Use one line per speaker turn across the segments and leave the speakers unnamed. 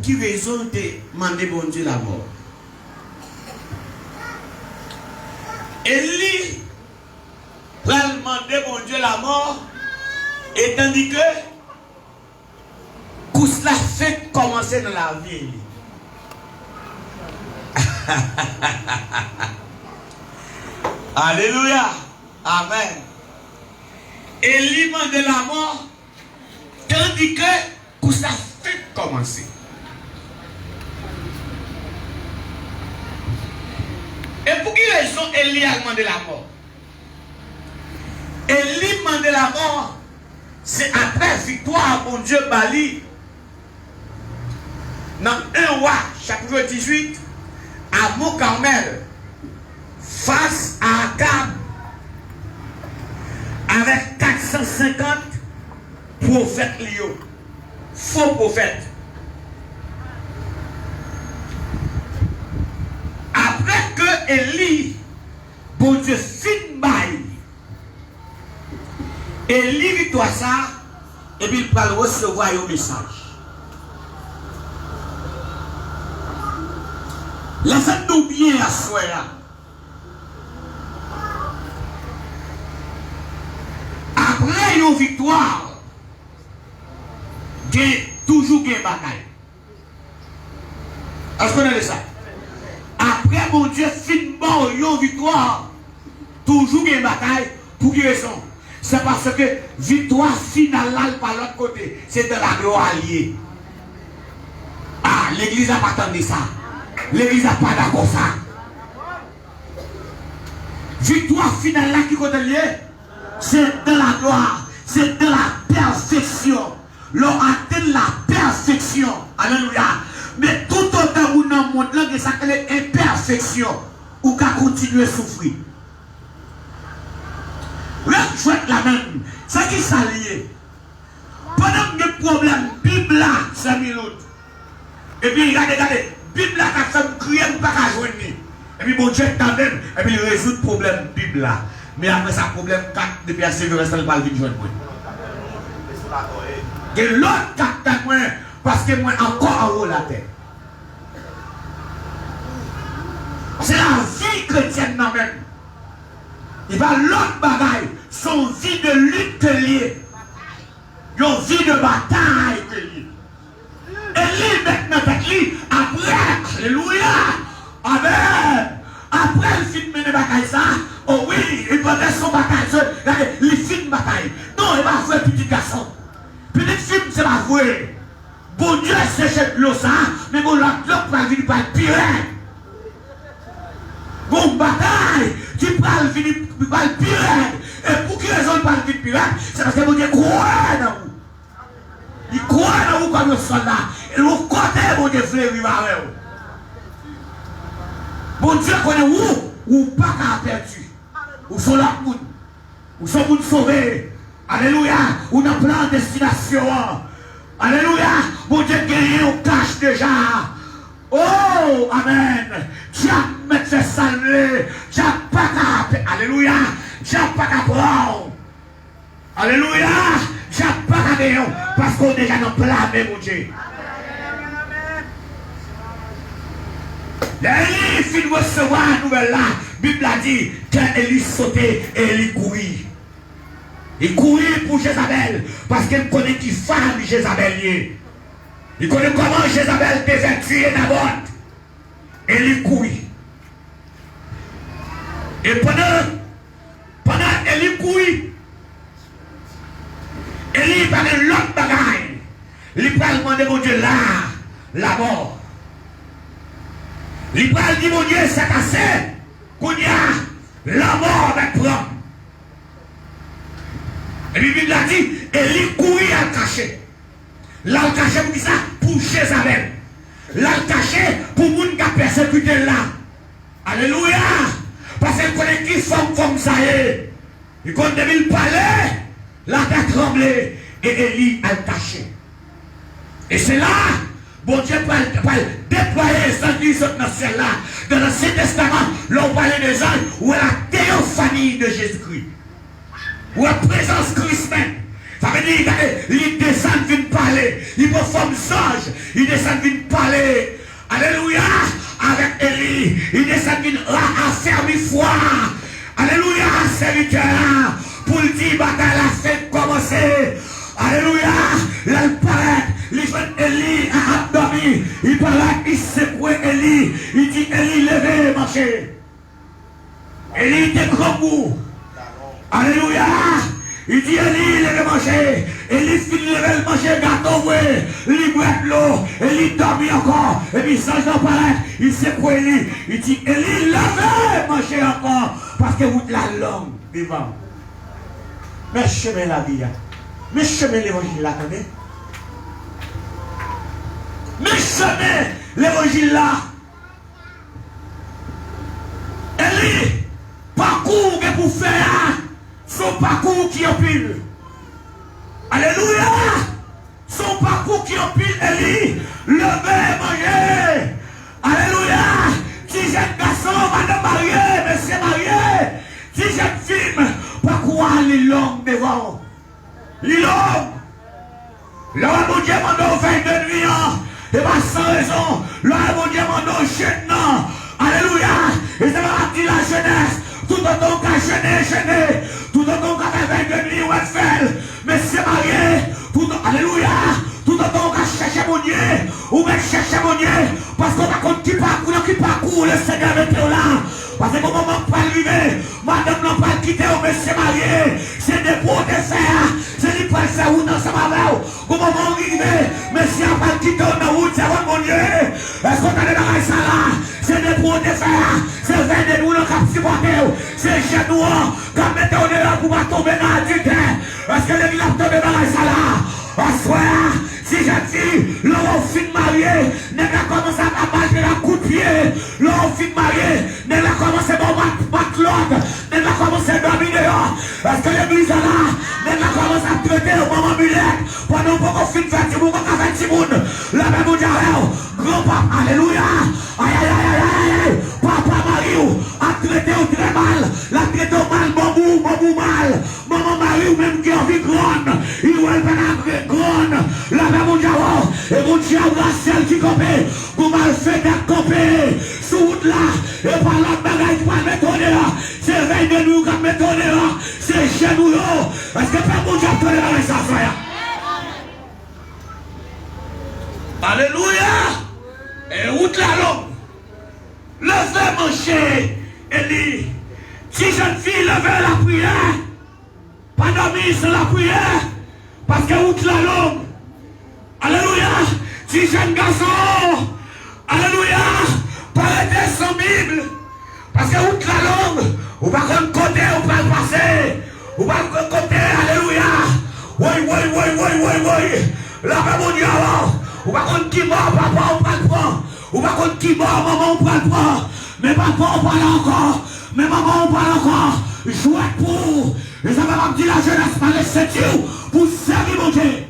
qui raison de demander bon Dieu la mort? Élie va demander bon Dieu la mort, et tandis que cela fait commencer dans la vie. Alléluia. Amen. Élie demande la mort, tandis que ça fait commencer. Et pour qui raison Élie a demandé la mort? Élie demande la mort, c'est après victoire pour Dieu Bali. Dans 1 roi, chapitre 18, à Mont Carmel, face à Akab, avec 450 prophètes liés, faux prophètes. Après que Élie, bon Dieu, fin bail, Élie victoire ça, et puis il va recevoir un message. Laissez-nous bien à soi. Après une victoire, il y a toujours une bataille. Est-ce qu'on a ça? Après, mon Dieu, finalement, une victoire, toujours une bataille. Pour quelle raison? C'est parce que victoire finale là, par l'autre côté, c'est de la gloire alliée. Ah, l'église n'a pas attendu ça. L'église n'a pas d'accord ça. Victoire finale là qui côté lié, c'est de la gloire, c'est de la perfection. L'on atteint la perfection. Alléluia. Mais tout autant où dans le monde là, ça est imperfection, ou qu'à continuer à souffrir. Le chouette la même, c'est qui s'allie. Pendant que le problème, Bible là, 5 minutes. Et puis regardez. Bible là, quand ça me crie, on ne peut pas joindre. Et puis bon Dieu quand même, et puis il résout le problème Bible là. Mais après ça, problème 4 depuis assez de rester pas le vide joindre. Et l'autre 4 moi, parce que moi encore en haut la terre. C'est la vie chrétienne non même. Il va l'autre bagaille, son vie de lutte liée. Une vie de bataille liée. Et lui maintenant, après, alléluia, amen. Après le film de bataille ça, oh oui, il va faire son bataille, il filme bataille. Non, il va faire petit garçon. Petit film, c'est pas vrai. Bon Dieu, c'est l'eau ça, mais bon, l'autre va venir par le pire. Bon bataille, tu parles venir par le pire. Et pour quelle raison il parle venir pire? C'est parce que bon Dieu croit dans vous. Il croit dans vous comme un soldat. Et vous côté, bon Dieu, fléri avec vous. Bon Dieu connaît où? Ou pas qu'à perdu. Ou sont là, ou sont vous sauvés. Alléluia. Ou dans plein de destination. Alléluia. Bon Dieu gagne, on cache déjà. Oh, amen. Tu as mettre fait saluer. Tu n'as pas qu'à. Alléluia. Tu n'as pas qu'à prendre. Alléluia. Tu n'as pas qu'à gagner. Parce qu'on est déjà dans plein de mon Dieu. Élie finit de recevoir la nouvelle là. La Bible a dit qu'Élie sautait et Élie courit. Il courit pour Jézabel parce qu'elle connaît qui femme Jézabel. Il connaît comment Jézabel devait tuer Naboth. Élie courit. Et pendant Élie courit, Élie parlait l'autre bagaille. Il parle demander mon Dieu là, la mort. Il parle dit mon Dieu, c'est assez. Qu'on y a la mort avec prendre. Et puis Bible a dit, Élie courit à le cacher. Là, le caché pour ça, pour Jézabel. Là, le caché pour les gens qui ont persécuté là. Alléluia. Parce qu'il connaît qui femme comme ça. Il connaît le palais, la tête tremblée. Et Élie a le caché. Et c'est là, bon Dieu va déployer les anges dans ce ciel là. Dans l'Ancien Testament, l'on parlait des anges où est la théophanie de Jésus-Christ. Où la présence Christ même. Ça veut dire qu'il descend vient parler. Il performe sage. Il descend vient parler. Alléluia. Avec Élie. Il descend vient affermir foi. Alléluia. Serviteur. Pour le dire, bataille la fête commencer. Alléluia. Là, il paraît. Les jeunes Élie a dormi. Il paraît. Il secoue Élie. Il dit Élie, levez, marchez. Élie était grand goût. Alléluia. Il dit Élie, levez, manger. Élie finit lever, manger gâteau, ouais. Il boit de l'eau. Élie dormit encore. Et puis, ça, j'en parlais. Il secoue Élie. Il dit Élie, levez, manger encore. Parce que vous êtes la langue vivant. Mais chemin la vie. Mais chemin l'évangile là, attendez. Mais chemin l'évangile là. Élie, parcours que pour faire, son parcours qui empile. Alléluia. Son parcours qui empile, Élie, levez, manger. Alléluia. Si jeune garçon, madame mariée, monsieur marié, si jeune fille, parcours les longues devant. Les longues. Là, mon Dieu m'a fait de nuit, et pas sans raison. Là, mon Dieu m'a jeune. Alléluia. Et ça va dire la jeunesse. Tout autant qu'à jeûner. Tout autant qu'à faire de nuit ou à faire. Mais c'est marié. Alléluia. Tout autant qu'à chercher mon Dieu. Ou même chercher mon Dieu. Parce qu'on a compte qui parcourt le Seigneur met là. Parce que au moment où on va arriver, madame n'a pas quitté au monsieur marié. C'est des pots de fer. C'est des pots de fer ou dans sa main. Au moment où on arrive, monsieur n'a pas quitté au route, c'est mon Dieu. Est-ce qu'on a débarrassé ça là? C'est des pots de fer. C'est 20 de nous qui ont supporté. C'est chez nous qui ont mis au dehors pour pas tomber dans du terre. Est-ce que l'église a tombé dans ça là? Bonsoir, si j'ai dit, l'on fin marié, n'est pas commencé à marcher la coup de pied, l'on fin marié, n'est pas commencé à battre l'autre, n'est pas commencé à dormir dehors. Est-ce que l'église est là, n'est pas commencé à traiter au moment mulette, pendant qu'on fin faire du monde, qu'on fait du monde, la même au grand-papa, alléluia, aïe aïe aïe aïe, papa Mario, a traité au très mal, l'a traité au mal, bon mal, maman Mario, même qui a vu grande, il doit être grande, la même au diable, et mon diable, celle qui compait, vous m'avez fait d'accompagner, sous route là, et par la bagaille qui va mettre au dehors, c'est veille de nous qui va mettre au dehors, c'est chez nous, est-ce que pas mon diable tolère avec ça, frère? Alléluia! Et route la longue, levez mon chien, Élie, si jeune fille levez la prière, pas dormir sur la prière, parce que route la longue, alléluia, si jeune garçon, alléluia, parlez sans Bible, parce que route la longue, ou pas qu'on côté, ou pas passer, ou pas qu'on côté, alléluia, oui, la même Dieu, ou pas qu'on qui mort, papa, on pas le prend, ou pas qu'on qui mort, maman, on pas le prend, mais papa, on parle encore, mais maman, on parle encore, jouez pour, et ça va me dire la jeunesse, par les ceintures, pour servir mon Dieu.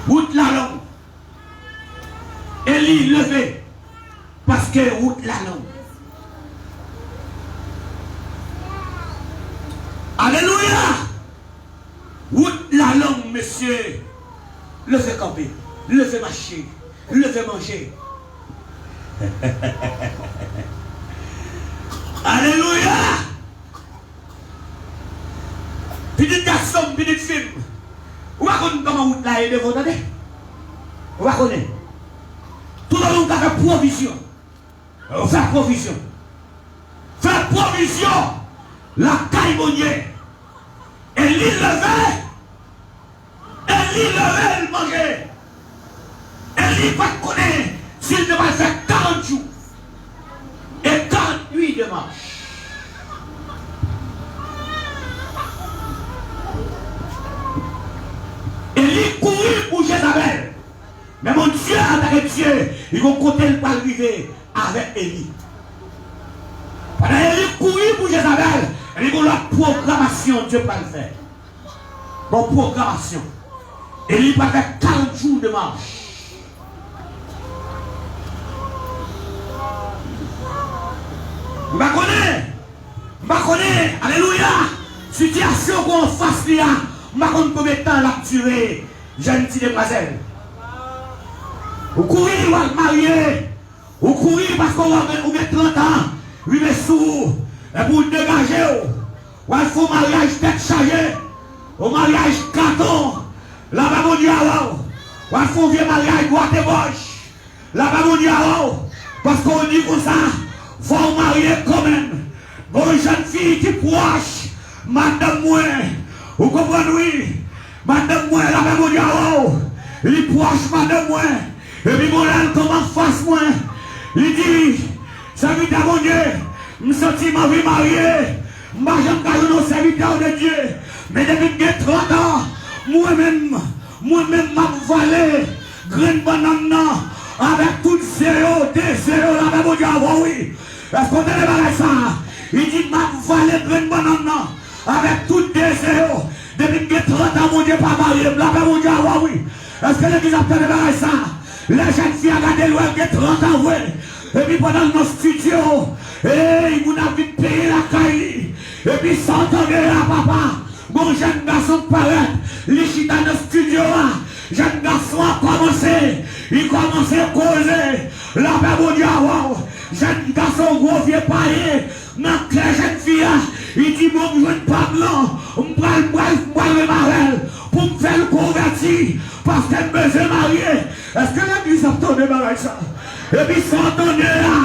Route la longue. Élie levé. Parce que route la longue. Alléluia. Route la longue, monsieur. Levez camper. Levez marcher. Levez manger. Alléluia. Petite garçon, petite fille. Vous connaissez comment route là est de vous entendez? Vous connaissez? Tout le monde a fait provision. Faire provision. Faire provision. La caille monnier. Élie levé. Élie levé le manger. Élie pas connaître s'il ne va faire 40 jours. Et 40 nuits de marche. Élie courir pour Jézabel. Mais mon Dieu, avec Dieu, ils vont compter le pas arriver avec Élie. Pendant Élie courir pour Jézabel, ils vont la programmation, Dieu pas le faire. Bon, programmation. Élie va faire 40 jours de marche. Je connais, alléluia. Situation qu'on fasse là, je ne sais pas combien de temps l'a duré, jeune petite demoiselle. Vous courez, vous êtes marié. Vous courez parce qu'on a 30 ans, vous êtes sourd. Et pour dégager, vous avez fait un mariage tête chargée, un mariage carton. Là-bas, mon Dieu, vous avez fait un vieux mariage droite et gauche. Là-bas, mon Dieu, parce qu'on dit comme ça, il faut marier quand même. Bon, une jeune fille qui proche, madame moi, vous comprenez, oui? Madame moi, là-bas, mon Dieu, il proche, madame moi. Et puis, mon elle commence face moi. Il dit, ça veut dire, mon Dieu, je me sens ma vie mariée. Je ne suis pas serviteur de Dieu. Mais depuis que j'ai 30 ans, moi-même, m'a volé, graine banane, avec tout zéro, des zéros, là, mon Dieu, oui. Est-ce qu'on a débarrassé ça? Il dit, m'a volé, graine banane, avec tout des zéros. Depuis que j'ai 30 ans, mon Dieu, pas marié, là, mon Dieu, oui. Est-ce que l'église a débarrassé ça? La jeune fille a regardé loin, qui a 30 ans, ouais. Et puis pendant nos studios, et vous n'avez payé la caille. Et puis s'entendez là, papa. Mon jeune garçon paraît, les chita dans le studio là. Jeune garçon a commencé. Il commence à causer. La paix mon Dieu, jeune garçon gros vieux paillé. Dans la jeune fille, il dit bon, je ne pas blanc. Je me marelle pour me faire convertir. Parce qu'elle me s'est mariée. Est-ce que l'église a tourné avec ça? Et puis s'entendez là,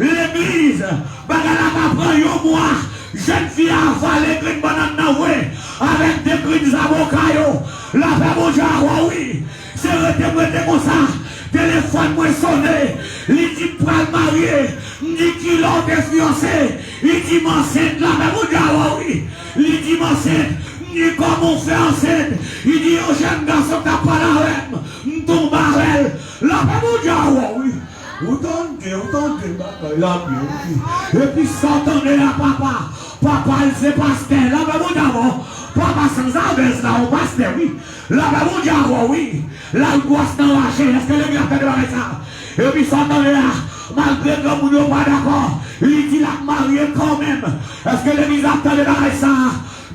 l'église, bagala va prendre un mois, jeune fille a avalé green banane avec des green avocats. La paix mon Dieu, oui, c'est reté comme ça. Téléphone moi sonné, il dit pas le marier, il dit qu'il a des fiancés, il dit m'enceinte, la paix mon Dieu, oui, il dit m'enceinte. Ni comme on fait enceinte, il dit au jeune garçon t'as pas la reine, m'tombe à elle, la paix mon Dieu, oui. Autant de la vie. Et puis s'entendez là, papa. Papa, il c'est pasteur. Là, mon Dieu, papa sans abaisse là, au pasteur, oui. Là, mon Dieu, oui. Là, il doit se lâcher. Est-ce que les gars ont fait ça? Et puis s'entendez là, malgré que vous n'êtes pas d'accord, il dit la marié quand même. Est-ce que l'église a fait ça?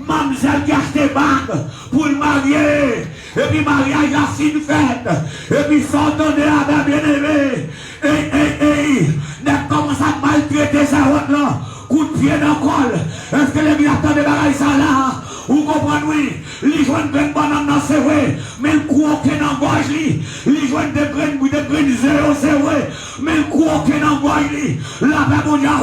Mademoiselle qui a acheté bague pour le marier. Et puis mariage la fine fête. Et puis s'entendez là, bien-aimé. Commence à maltraiter sa route là, coup de pied dans le col. Est-ce que les militaires débarrassent ça là? Vous comprenez, oui? Les joints de banane, c'est vrai, mais le coup aucun dans gorge, les joints de graines zéro, c'est vrai, mais le coup aucun dans gorge, la paix mon Dieu, là,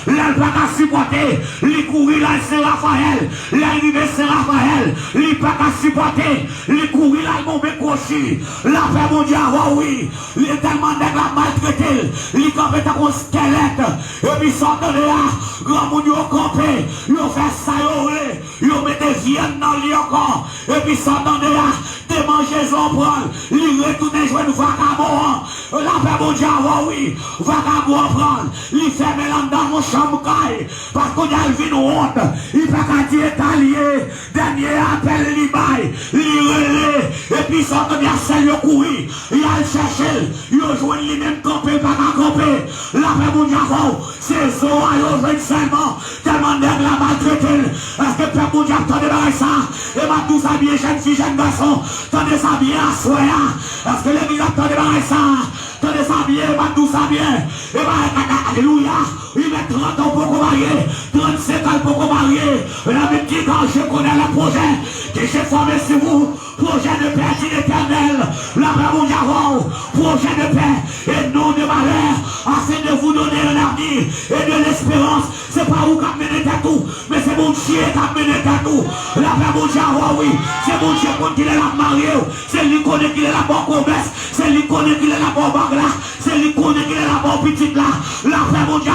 il pas qu'à supporter, les courir là, c'est Raphaël, l'arrivée, c'est Raphaël, il pas qu'à supporter, les courir là, ils vont m'écrocher, la paix mon Dieu, oui, il est tellement d'aigle à maltraiter, il campé dans un squelette, et puis sortez là, grand mon Dieu, campé, il fait ça, il met des viandes dans le lit encore, et puis s'entendez là, des mangeaisons prendre, il retourne jouer le vagabond, la paix mon Dieu, oui, vagabond prendre, il ferme l'âme dans mon chambre, parce qu'on a vu une honte, il pas qu'à dire italien, dernier appel, il baille, il relève, et puis s'entendez à celle de courir, il a le chercher, il a joué lui-même camper, pas qu'à camper, la paix mon Dieu, c'est ça, il a joué seulement, tellement d'aigle la maltraité, est-ce que père mon Dieu, attendez ça, et ma douce habillée, jeune fille, jeune garçon, attendez ça bien à soi, est-ce que l'église attendez ça, attendez ça bien, ma douce habillée, et alléluia, il met 30 ans pour marier, 35 ans pour marier, la même dit quand je connais le projet, que j'ai formé sur vous, projet de paix dit l'éternel, la paix mon Dieu, projet de paix, et non de malheur, afin de vous donner un avenir, et de l'espérance, c'est pas vous qui amenez tout, mais c'est mon Dieu qui amène tout, la paix mon Dieu, oui, c'est mon Dieu qui est la marié, c'est lui qui connaît qu'il est la bonne commerce, c'est lui qui connaît qu'il est la bonne banque là, c'est lui qui connaît qu'il est la bonne petite là, la paix mon Dieu,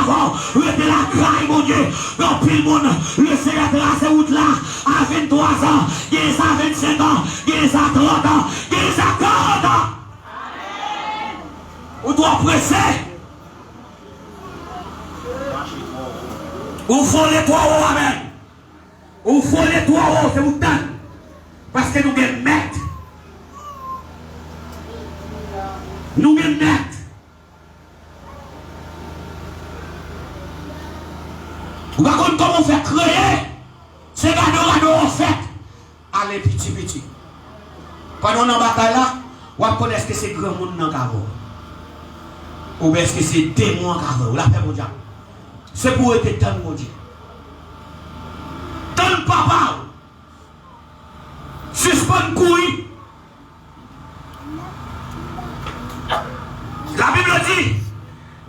de la graille mon Dieu, dans pile monde, le Seigneur de la route là, à 23 ans, il est à 25 ans, il est à 30 ans, il est à 40 ans. On doit presser. Ou faut les trois hauts, amen. Ou faut les trois hauts, c'est vous donne. Parce que nous sommes maîtres. Nous sommes maîtres. Vous ne savez comment faire créer. C'est gagner Pendant la bataille là, on connaît est-ce que c'est grand monde dans le carreau. Ou est-ce que c'est démon dans le carreau. La paix mondiale. C'est pour être tant mon Dieu. Tant papa. Suspend couille. La Bible dit,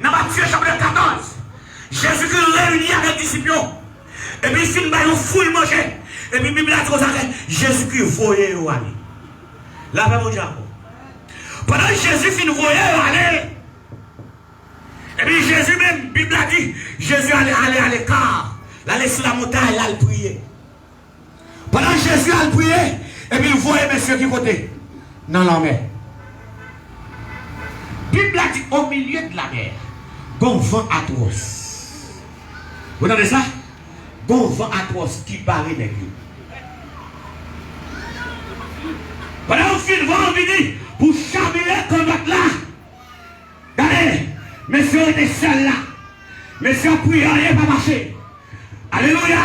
dans Matthieu chapitre 14, Jésus-Christ réunit avec les disciples. Et puis il finit par une foule manger. Et puis la Bible a dit, Jésus-Christ voyait où aller. La paix mondiale. Pendant que Jésus finit voyait où aller. Et puis Jésus même, la Bible a dit, Jésus allait à l'écart. Il allait sur la montagne, il allait prier. Pendant que Jésus allait prier, et puis il voyait monsieur qui côté. Dans la mer. La Bible a dit au milieu de la mer, bon vent atroce. Vous entendez ça? Bon vent atroce qui paraît avec lui. Pendant que le vent vient pour chambrer comme là. Regardez, monsieur était seul là. Monsieur a prié, il n'a pas marché. Alléluia.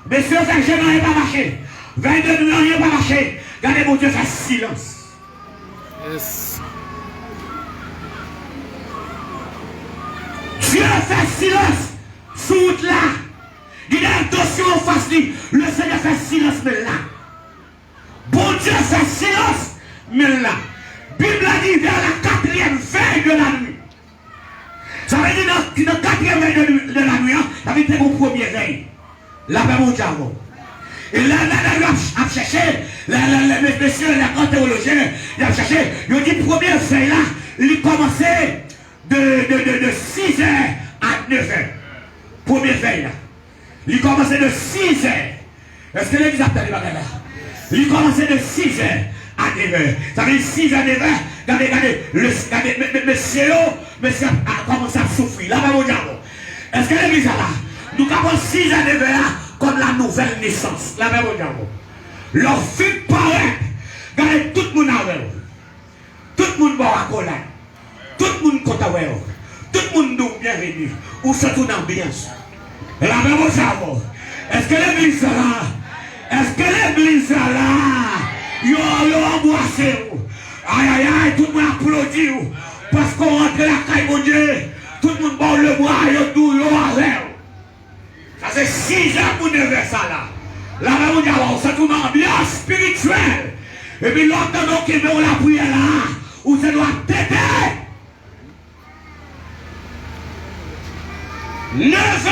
Monsieur fait jeûne, il n'a pas marché. 22 millions, il n'a pas marché. Regardez, mon Dieu fait silence. Yes. Dieu fait silence sous route là. Il a un dossier en face de lui. Le Seigneur fait silence, mais là. Bon Dieu fait silence, mais là. Bible a dit vers la 4e veille de la nuit. Ça veut dire dans la 4e veille de la nuit, ça veut dire mon premier veille. La paix mondiale. Et là, il a cherché, les messieurs, les grands théologiens, il a cherché, il a dit première veille là, il commençait de 6h à 9h. Première veille là. Il commençait de 6h. Est-ce que l'église a entendu la là? Il commençait de 6h à 9h. Ça veut dire 6h à 9h. Regardez, monsieur a commencé à souffrir. Là, mon diable. Est-ce que l'église là? Nous avons 6h à 9h comme la nouvelle naissance. Là, mon diable. Leur fille paraît. Regardez, tout le monde a vu. Tout le monde boit à cola. Tout le monde compte à voir. Tout le monde nous bienvenue. Ou surtout dans l'ambiance. La même chose. Est-ce que l'église là? Est-ce que l'église là? Yo embrassé. Aïe aïe aïe, tout le monde applaudit. Parce qu'on rentre la caille, mon Dieu. Tout le monde bat le bras, yo tout, yo avec. Ça c'est 6 ans pour 9 ça là. La même chose, c'est une ambiance spirituelle. Et puis l'autre qui veut la prière là, où ça doit t'aider. 9h,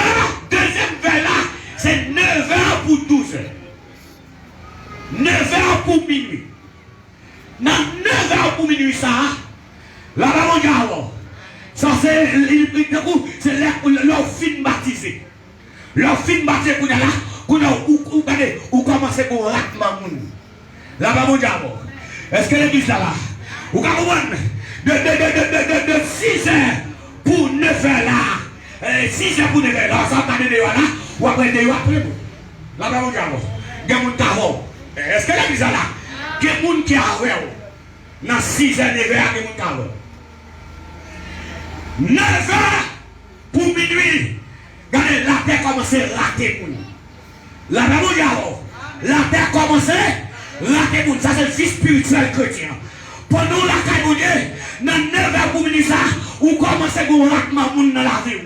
deuxième veille là, c'est 9h pour 12h. 9h pour minuit. Dans 9h pour minuit, ça, là, ça c'est leur film baptisé. Leur film baptisé, où commencez pour rater Mamoun. Là, est-ce que l'église là, vous comprenez de 6h pour 9h là, 6h pour 9h là, ça va de là, ou après de là, là, il y a un carreau. Est-ce que l'église là, il y a des gens qui ont dans 6h, 9h, il y a des gens qui ont 9h pour minuit, regardez, la terre commence à rater pour nous. La terre commence à rater pour nous. Ça, c'est le vie spirituel chrétien. Pendant la caille, dans 9h pour minuit, vous commencez à vous rater dans la vie.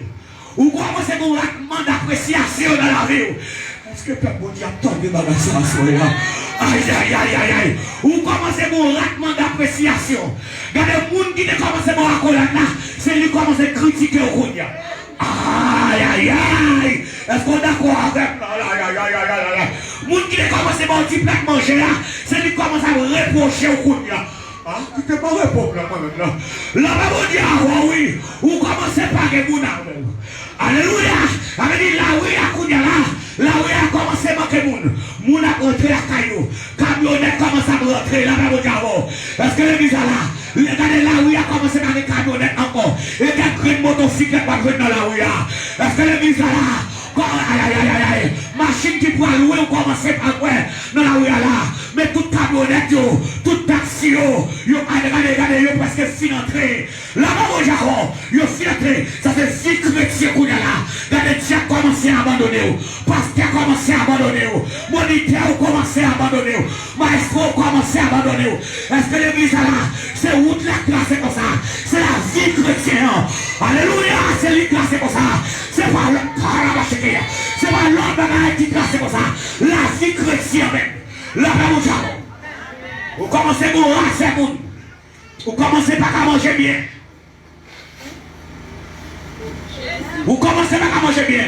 Vous commencez à vous rater d'appréciation dans la vie. Est-ce que le peuple bon Dieu a tombé dans la situation? Aïe, aïe, aïe, aïe, aïe. Vous commencez à vous ratement d'appréciation. Regardez, le monde qui commence à vous raconter, c'est lui qui commence à critiquer au route. Aïe, aïe, aïe. Est-ce qu'on est d'accord avec? Aïe, aïe, aïe, aïe, aïe. Le monde qui commence à manger plat manger là, c'est lui qui commence à reprocher au route. Ah, tu t'es pas répondre là, quand même là. Là, on dit, ah oui, vous commencez par que vous n'avez. Alléluia. Avec dit, là, oui, à Kounia là, oui, a commencé à manquer moun. Moun a rentré la caillou. Camionnette commence à rentrer là, on dit, est-ce que l'église là, regardez là, oui, a commencé à manquer camionnette encore. Et qu'il y a une motocyclette qui va dans la rue. Est-ce que l'église là, aïe, aïe, aïe, aïe, machine qui pourra louer ou commencer par quoi dans la rue là. Mais toute camionnette, tout taxi, regardez, yo presque fin entré. Là-bas, au Japon, yo fin entré. Ça fait 6 chrétiens qu'on a là. de Dieu a commencé à abandonner. Pasteur a commencé à abandonner. Moniteur a commencé à abandonner. Maestro a commencé à abandonner. Est-ce que l'église là, c'est où la classe comme ça? C'est la vie chrétienne. Alléluia, c'est lui classé comme ça. C'est pas le parabacheke. C'est pas l'homme qui classe comme ça. La vie chrétienne même. La même chose. Vous commencez à mourir, c'est bon. Vous commencez pas à manger bien. Vous commencez pas à manger bien.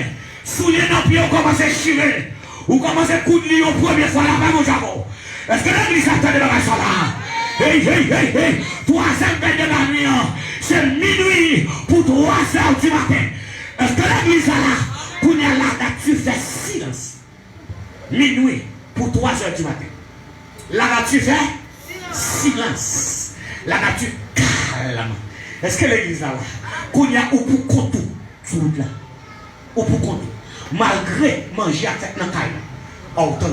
Souliers dans le pied, vous commencez à chirer. Vous commencez à couper la première fois la même chose. Est-ce que l'église attend de la ça là? Hey, hey, hey, hey. 3 heures de la nuit, c'est minuit pour 3 heures du matin. Est-ce que l'église là, pour y aller là, tu fais silence? Minuit pour 3 heures du matin. La nature fait silence. La nature calme. Est-ce que l'église là, qu'on y a ou pour compter tout là, ou pour compter, malgré manger avec la caille, autant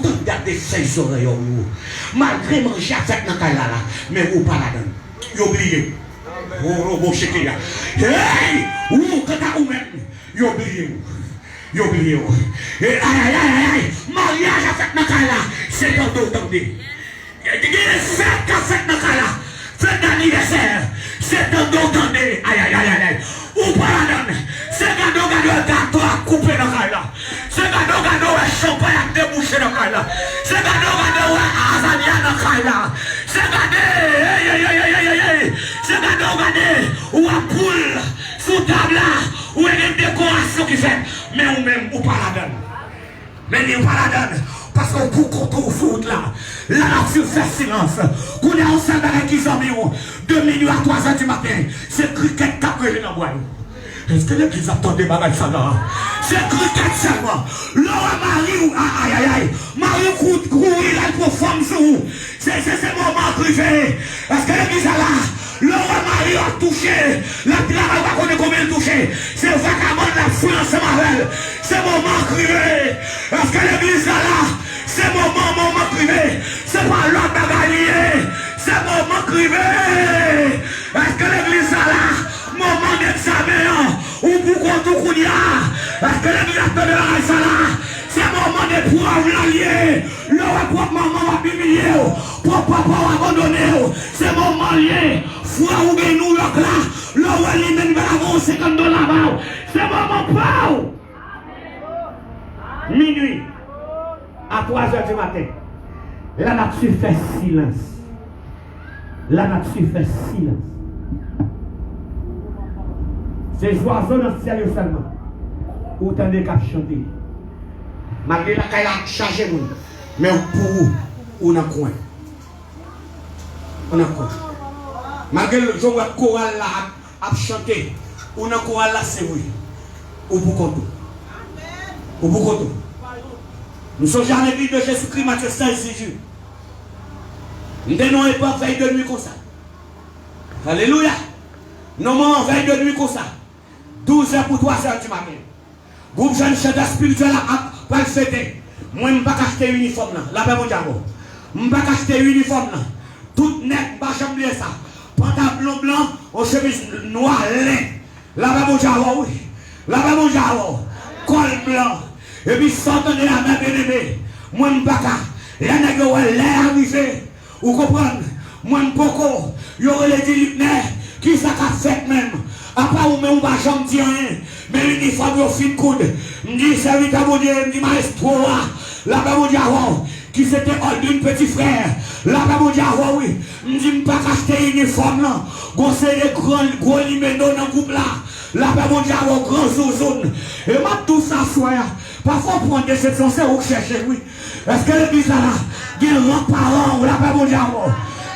de garder ses oreilles, malgré manger avec la caille là, mais ou pas là-dedans, vous oubliez. Oh, bon chéri là. Hey, ou quand t'as ou même, vous oubliez. Vous oubliez. Aïe, aïe, aïe, aïe, mariage avec la caille là, c'est dans d'autres. Il y a des fêtes avec la caille là. Fête d'anniversaire, c'est un dos tendé. Aïe, aïe, aïe, aïe. Ou pas la donne. C'est un gâteau à couper dans la là. C'est un gâteau à champagne à déboucher dans la là. C'est un gâteau à azania dans la là. C'est un gâteau, c'est un gâteau ou à poule sous table là. Ou une décoration qui fait. Mais ou même, ou pas la donne. Mais ou pas la donne. Parce que pour qu'on au foot là, la nature fait silence. Qu'on est ensemble avec les amis, de minuit à 3 heures du matin, c'est cricket qui a brûlé dans le bois. Est-ce que l'église attend des bagages ça là? C'est cricket seulement. Là, Marie, aïe aïe aïe, Marie couille, il a pour femme sous. C'est ce moment privé. Est-ce que l'église là? Là, Marie a touché. La travail va connaître combien il touché. C'est vacabond la France Marvel. C'est moment privé. Est-ce que l'église là? C'est moment privé. C'est pas l'autre bagalier. C'est moment privé. Est-ce que l'église là, moment d'examen, ou pour qu'on tout qu'on y a? Est-ce que l'église attend de la ça là? C'est moment de pouvoir l'allier. Le propre maman va humilier. Propre papa va abandonner. C'est moment lié. Foi ou bien New York là. Le roi lui-même va avoir $50. C'est moment pas. Minuit. À 3 heures du matin, la nature fait silence. La nature fait silence. C'est les oiseaux dans le ciel seulement. Autant de cap chanter. Malgré la caille a chargé, mais pour vous, on a coin. On a coin. Malgré le jour où le choral a chanté, on a choral là, c'est oui. Ou pour compte. Ou pour compte. Nous sommes jamais l'église de Jésus-Christ, Matthieu 16, Jésus. Nous n'avons pas veille de nuit comme ça. Alléluia. Nous avons veille de nuit comme ça. 12 heures pour 3 heures du matin. Groupe jeune chanteur spirituel à le fêter. Moi, je ne vais pas acheter un uniforme là. La paix mon diable. Je ne vais pas acheter un uniforme là. Tout net, je ne vais pas oublier ça. Pantalon blanc, aux chemises noires, lait. La paix mon diable, oui. La paix mon diable. Col blanc. Et puis, s'entendez la main bien-aimée. Moi, je ne vais pas. Là, je vais arriver. Vous comprenez? Moi, je ne vais pas. Il y aurait les dilipnés qui ça fait même. À part où on va jamais dire rien. Mais l'uniforme au fin de coude. Je dis, serviteur mon Dieu, je dis, maestro, là-bas mon Dieu, qui c'était d'un petit frère. Là-bas mon Dieu, oui. Je dis, je ne peux pas acheter uniforme là. C'est des gros liménos dans le groupe là. Là-bas mon Dieu, grand zone. Et moi, tout ça, soit. Parfois, on prend des déceptions, c'est où chercher, oui. Est-ce que l'église là, il y a un parent, là-bas mon Dieu,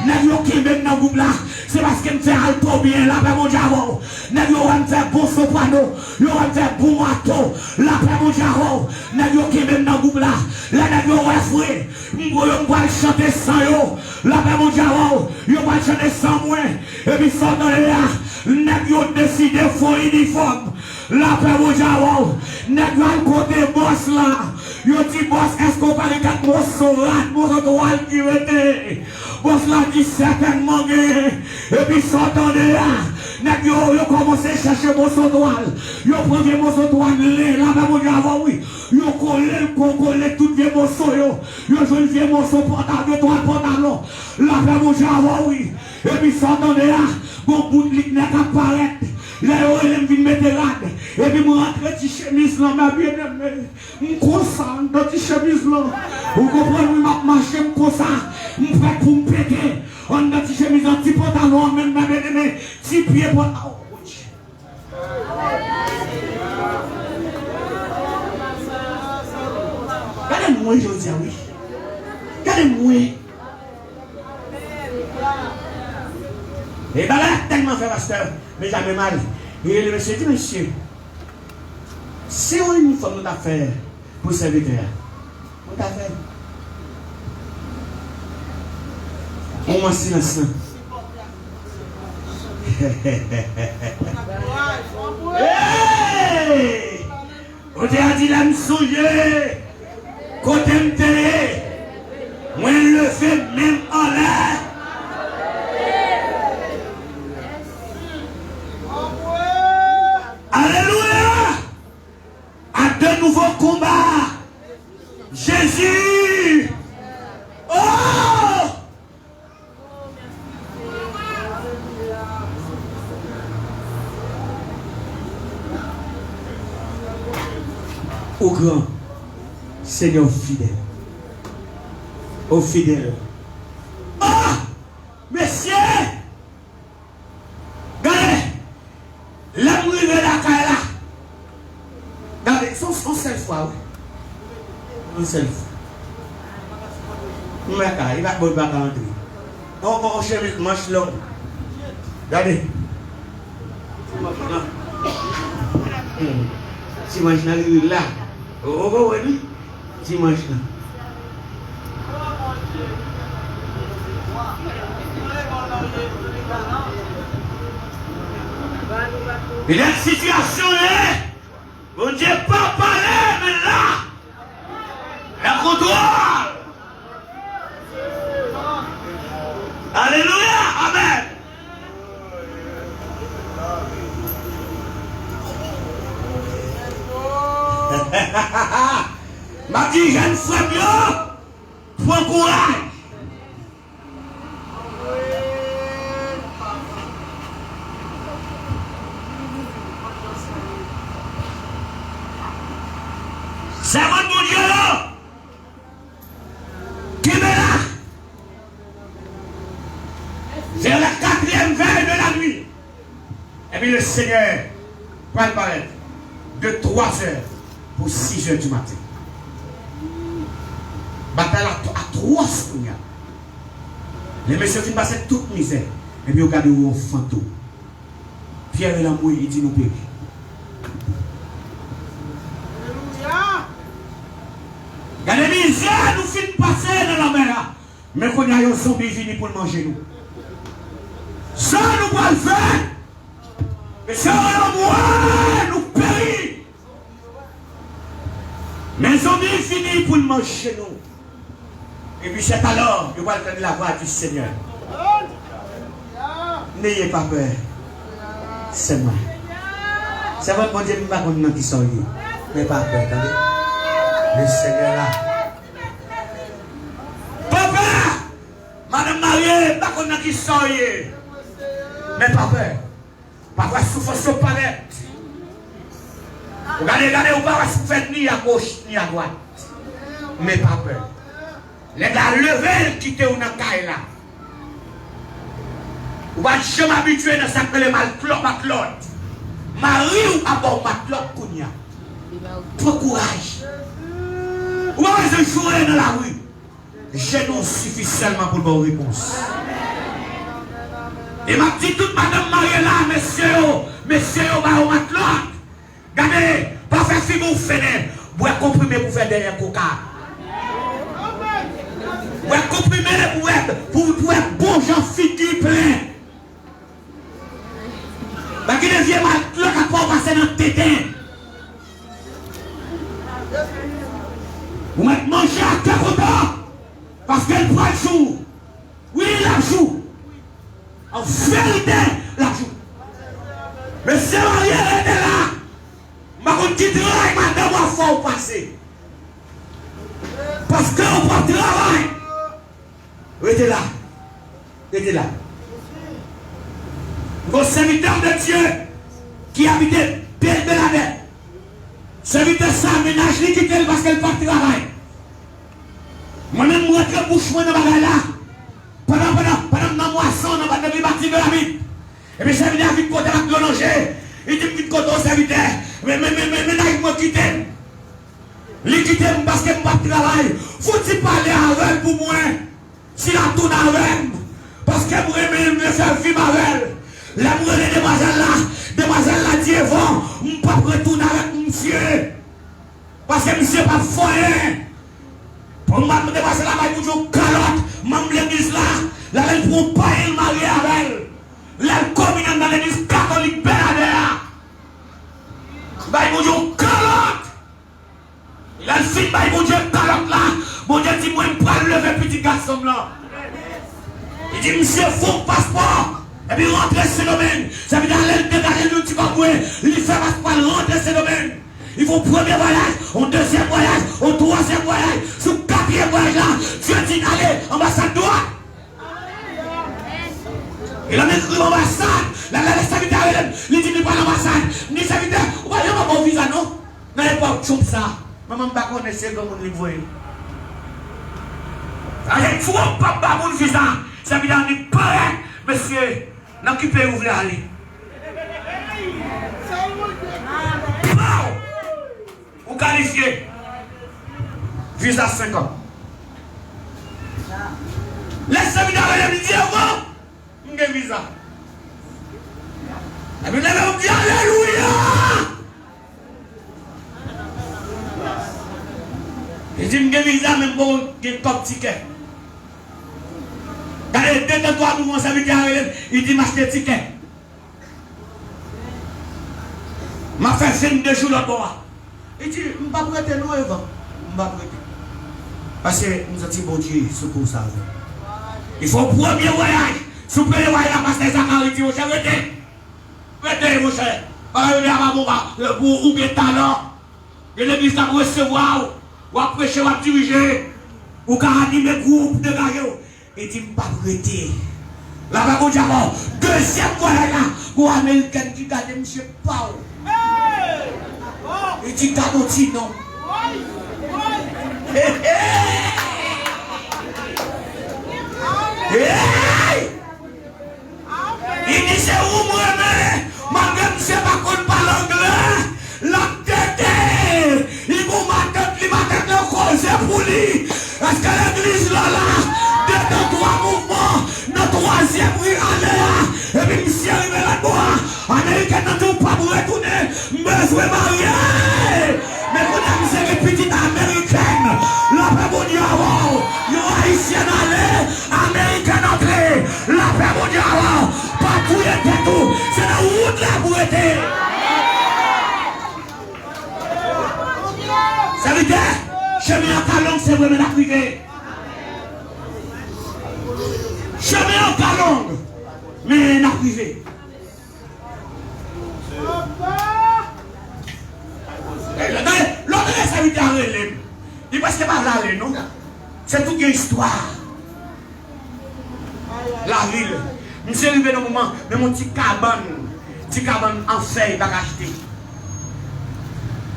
n'a-t-il qui même dans le groupe là? C'est parce qu'il me fait alto bien là-bas mon diable. N'a-t-il me fait bon soprano, il va me faire bon marteau, là-bas mon diable. N'a-t-il qui même dans le groupe là? Là, n'a-t-il refoué, il va chanter sans yo, là-bas mon diable. Il va chanter sans moi. Et puis, sans dans les là, n'a-t-il décidé de faire uniforme. Là-bas mon diable. N'a-t-il côté boss là. Yo dit, boss, est-ce qu'on parle de 4 morceaux toile qui était? Boss là dit certainement, et puis s'entendez là. Nèg yo commencé à chercher morceau toile. Yo prend des morceaux toile là, là, mon avant, oui. Yo collé tout vieux morceaux, yo joué vieux morceau pantalon, toile pantalon. Là, mon avant, oui. Et puis s'entendez là, bon bout de lit n'a qu'à paraître. Là, je viens mettre rade. Et puis, je rentre dans cette chemise là, ma bien-aimée. Je concentre dans cette chemise là. Vous comprenez, je marche comme ça. Je suis prêt pour me péter. On a cette chemise, un petit pantalon, même ma bien-aimée. Petit pied pour. Regardez-moi, je dis oui. Regardez-moi. Et bien là, tellement fait pasteur, mais jamais mal. Et le monsieur dit, monsieur, c'est un uniforme nous t'a fait pour serviteur. On t'a fait. On m'a silence. Hey! On t'a dit la m'souiller. Côté m'télé. Moi le fais même en l'air. Alléluia! À de nouveaux combats. Jésus! Oh! Au grand Seigneur fidèle. Au fidèle. Oh! Messieurs! L'amour de la caille là. Regardez, son seule fois, oui. Une seule fois. Il va pas rentrer. On chemise manche longue. Regardez. Si manche là. Oh, oui. Si manche là. Et la situation est, mon Dieu, pas parler, mais là, la contrôle. Alléluia, amen. Ma dit, jeune frère, prends courage. C'est votre bon Dieu là qui est là vers la 4e veille de la nuit. Et puis le Seigneur va paraître de 3 heures pour 6 heures du matin. Bataille à 3 secondes. Les messieurs qui passaient toute misère. Et puis regardez où on fantôme. Pierre et l'amour, il dit nous périr. Il y a des misères, nous finissons passer dans la mer. Mais qu'on y a un zombie venu pour manger nous. Ça nous va le faire. Mais ça va nous périr. Mais zombie fini pour manger nous. Et puis c'est alors que vous allez entendre la voix du Seigneur. N'ayez pas peur. C'est moi. C'est votre bon Dieu qui m'a dit qui sont liés. N'ayez pas peur, attendez. Le Seigneur là. Papa! Madame Marie, pas qu'on a qui sont liés. Mais pas peur. Parfois, souffrance au palais. Regardez, vous ne pouvez pas faire ni à gauche ni à droite. Mais pas peur. Les gars, levez, quittez ou dans la caille là. Vous ne pouvez jamais habituer dans ça que les malclots, Marie ou à bord malclots, Kounia. Prends courage. Vous avez jouer dans la rue. Je nous suffit seulement pour vos réponses. Et m'a dit toute madame Marie là, messieurs, au malclots. Regardez, pas faire si vous faites, vous comprimez pour faire derrière coca. Vous comprimez pour être bon gens figure plein. Parce que les vieux malclots qui peuvent passer dans le tétin. En vérité, la joue. Mais c'est marié, elle est là. Ma contre qui travaille, madame, il faut passer. Parce qu'on va travailler. Restez là. Restez là. Vos serviteurs de Dieu qui habitent Bel-Beladette. Serviteur ça ménage, il quitte parce qu'elle part travailler. Moi-même, je rentre bouche dans la bagaille là. Pendant ma moisson, dans le bâti de la ville. Et puis, ça vient vite côté la prolonger. Il dit vite côté au serviteur. Mais il m'a quitté. Il quitte parce que je ne travaille. Faut-il parler avec elle pour moi? Si la tourne avec elle. Parce que je me faire vivre avec elle. La moelle des demoiselles là, Dieu vont. Je ne peux pas retourner avec monsieur. Parce que monsieur n'est pas foyer. Pour moi, je demoiselle là, je vais vous calotte. Même l'église là, là, elle ne prend pas elle marier avec elle. Elle commune dans l'église catholique Beladette. Je vais vous calotte. Il a le film, mon Dieu, calotte là. Mon Dieu dit, moi, je ne peux pas lever petit garçon là. Il dit, monsieur, il faut un passeport. Et puis rentrer ce domaine. Ça veut dire aller dégager le petit baboué. Il fait passeport, rentrer ce domaine. Il faut un premier voyage, un deuxième voyage, un troisième voyage. Sur le quatrième voyage là, Dieu dit allez, ambassade droite. Il a écrit l'ambassade. La serviteur, il dit pas l'ambassade. Ni serviteur, vous voyez mon visa non? Non, il n'y a pas de chose ça. Maman ne connaît pas comment on le voit. Il faut pas mon visa. Ça veut dire qu'il n'est pas monsieur. Dans qui pays vous voulez aller? Vous qualifiez. Visa 5 ans. Laissez-moi me dire, vous avez visa. Et puis, vous me dire, alléluia. Il dit, je visa même pour un top ticket. Regardez, 2-3 mouvements, ça veut dire, il dit, m'acheter ticket. M'a fait 22 jours là-bas. Il dit, je ne vais pas prêter nous, Eva. Je ne vais pas prêter. Parce que nous avons dit, bon Dieu, secours ça. Il faut un premier voyage. Si vous prenez le voyage, parce que ça m'a dit, mon cher, prêtez. Prêtez, mon cher. Pour ou bien talent. Et l'église va recevoir. Ou à prêcher, ou à diriger. Ou à animer groupe de gars. Il dit, je ne vais pas prêter. Là-bas, mon Dieu, deuxième voyage là. Ou américain qui garde M. Paul. Il dit, t'as d'autres non. Il dit, c'est où moi-même? Madame, c'est pas qu'on parle anglais. La tête, il vous m'a tête, le cause pour lui. Est-ce que l'église là, deux, trois mouvements, le troisième, oui, allez, et puis, monsieur, il est là-bas. Américain, n'a pas pour retourner, besoin marier. Mais vous avez c'est les petites américaines. La paix mon Dieu avant. Les haïtiens aller, américains entrer. La paix mon Dieu avant. Pas tout et tout. C'est la route là pour être. Ça veut dire, chemin en talon, c'est vraiment la privée. Chemin en talon, mais la privée. L'autre ça veut dire il parce que pas là, non? C'est toute une histoire. La ville. Je suis arrivé dans le moment, mais mon petit cabane en feuille, il va acheter.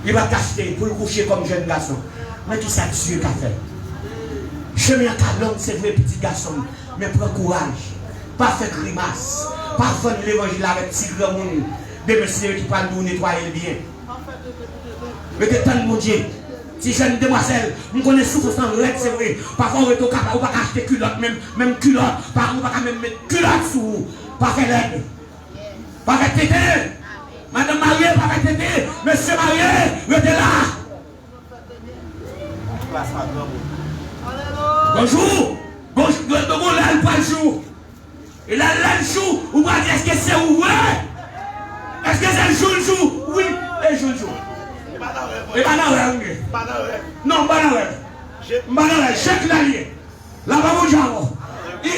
Il va t'acheter pour le coucher comme jeune garçon. Mais qui ça Dieu qu'a fait? Chemin à talon, c'est vrai, petit garçon. Mais prends courage. Pas faire grimace. Pas faire l'évangile avec petit grand monde. Des messieurs qui parlent nous nettoyer le bien. Mais que tant mon Dieu, si jeune demoiselle, on connaît souffrance en règle, c'est vrai. Parfois on est au capable, on ne peut pas acheter culotte, même culotte. Parfois on ne peut pas même mettre culotte sous. Pas faire l'aide. Pas faire tété. Madame mariée, pas faire tété. Monsieur marié, restez là. Bonjour. Bonjour, là, elle pas le jour. Et là, le jour, vous va dire est-ce que c'est où? Est-ce que c'est le jour? Oui, le jour. Et pas non, pas chèque l'allié. Là-bas, mon diable. Et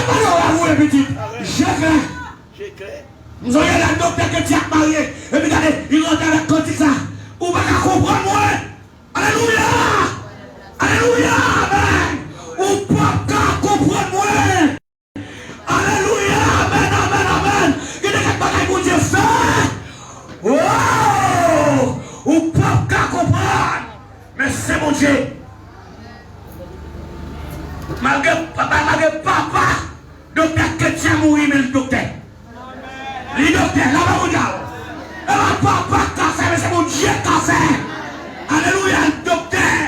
pas vous, petit. J'ai clair. Nous avons la docteur que tu as marié. Et puis regardez, il rentre avec quand ça. Ou pas comprendre moi. Alléluia. Alléluia. Amen. Ou pas comprendre moi. Alléluia. Amen. Amen. Amen. Il y a des bagages pour Dieu faire. Wow. Ou pas comprendre. Mais c'est mon Dieu. Malgré papa, docteur Ketcha mourir, mais le docteur. Le docteur, là-bas, regarde. Et ma papa cassé, mais c'est mon Dieu cassé. Alléluia, le docteur.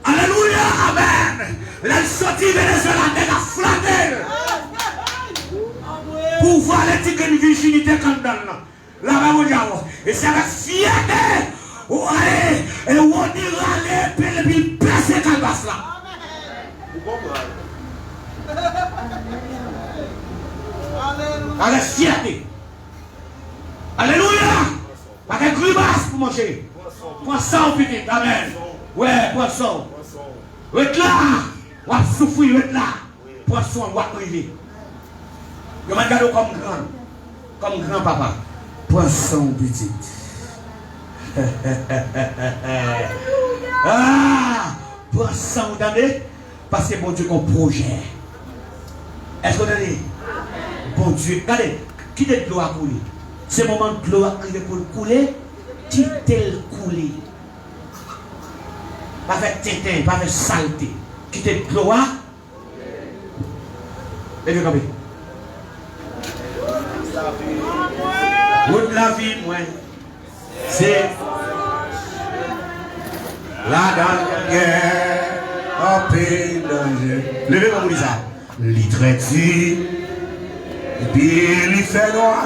Alléluia, amen. La sortie Venezuela, elle a flatté. Pour voir les tigres de virginité quand dans là-bas, regarde. Et c'est avec fierté. Allez, et on dira les puis passer calbas là. Avec fierté. Alléluia. Avec grimace pour manger. Poisson petit. Amen. Ouais, poisson. Vous êtes là. Vous avez souffert, vous êtes là. Poisson, vous avez privé. Vous m'avez regardé comme grand papa. Poisson petit. Ah, poisson, vous entendez? Parce que bon Dieu a un projet. Est-ce que vous entendez? Bon Dieu, regardez, quittez de l'eau à couler. C'est le moment de l'eau arrive pour couler, quittez le couler. Pas faire tétin, pas faire saleté. Quittez de l'eau à. Levez comme ça. La vie, moi. C'est la dernière en paix danger. Levez comme ça. L'itrétie. Et puis il fait noir.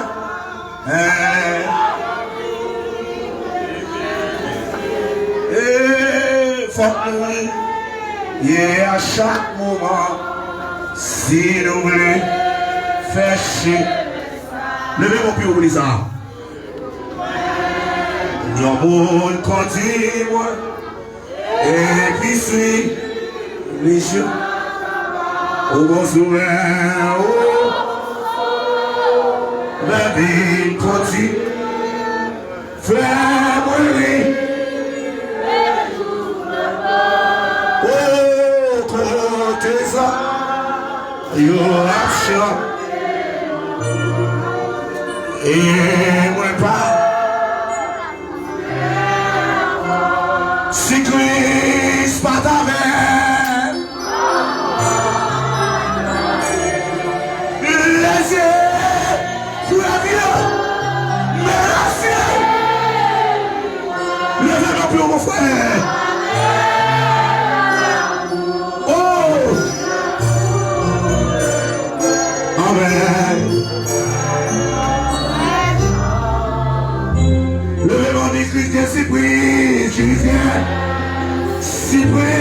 Et faut mourir. Et à chaque moment, si nous voulons faire chier. Levez mon pied, oubliez ça. Nous monde continue. Et puis suit les jeux. Au bon souverain. La vie continue, frère mourir. Oh, côté ça, yo action. Et moi pas. Si Christ pas ta mère, les yeux. Levez mon pied, mon frère. Oh! Amen. Levez mon église, Cyprien. Je viens. Cyprien.